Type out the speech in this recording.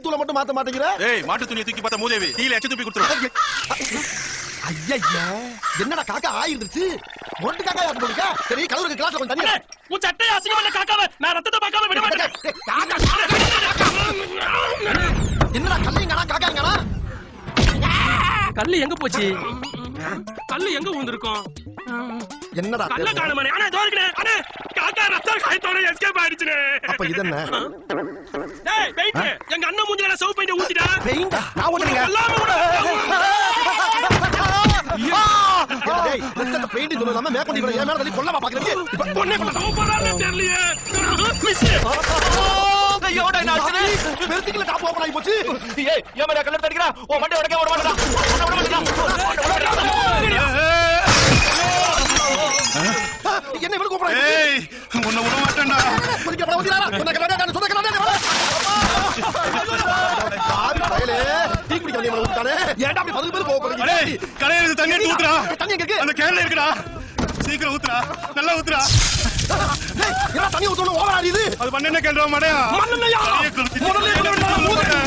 தூளை மட்டும் மாத்த மாட்டேங்கிற? ஏய், மாட்டு துணியை தூக்கி பார்த்தா மூதேவி டீல எச்ச துப்பி கொடுத்துரு. ஐயா, என்னடா காக்கா ஆயிருந்துச்சு? மொட்டு காக்கா யாரு போடுங்க? சரி, கலருக்கு கிளாஸ்ல கொஞ்சம் தண்ணி. உன் சட்டையை அசிங்கம் பண்ண காக்காவை நான் ரத்தத்தை பார்க்காம விட மாட்டேன். என்னடா கல்லைங்கடா காக்காங்கடா? கல்லு எங்க போச்சு? கல்லு எங்க ஊந்திருக்கும்? என்னடா கல்ல காணோமே. அண்ணே தோர்க்கனே. அண்ணே காக்கா ரத்த காயத்தோட எஸ்கேப் ஆயிடுச்சுனே. அப்ப இது என்ன? டேய் வெயிட். எங்க அண்ணன் மூஞ்சில சோப் பெயிண்ட் ஊத்திடா. பெயிண்டா? நான் ஊத்துறேங்க. எல்லாமே ஊத்து. டேய், ரத்தத்தை பெயிண்ட் சொல்லாம மேற்கொண்டு இவரை ஏன் மேல தள்ளி கொல்லமா பாக்குறீங்க? பொண்ணே கொல்ல சூப்பரானே தெரியலையே. மிஸ். ஐயோடா நாச்சனே. வெர்டிகல்ல டாப் ஓபன் ஆகி போச்சு. ஏய் ஏமாடா கல்லு தடிக்குறா. ஓ மண்டை உடைக்க விட மாட்டடா. என்ன இவனுக்கு கூப்பிடுறாங்க? ஏய், உன்னை விட மாட்டேன்டா. குதிக்க பட ஊதிராடா. சொன்ன கலடா. பாவி பயலே. டீ குடிக்க வந்தே மேல ஊத்தானே. ஏன்டா அப்படி பதில் பேர் கோவப்படுறீங்க? அடேய், கடையில இருந்து தண்ணி எடுத்து ஊத்துடா. தண்ணி எங்க இருக்கு? அந்த கேன்ல இருக்குடா. சீக்கிரம் ஊத்துடா. நல்லா ஊத்துடா. டேய், என்ன தண்ணி ஊத்தணும் ஓவர் ஆடிது? அது மண்ணெண்ணெய் கேன்டா மடையா. மண்ணெண்ணெயா? முதல்ல என்ன வேண்டாம் ஊத்து.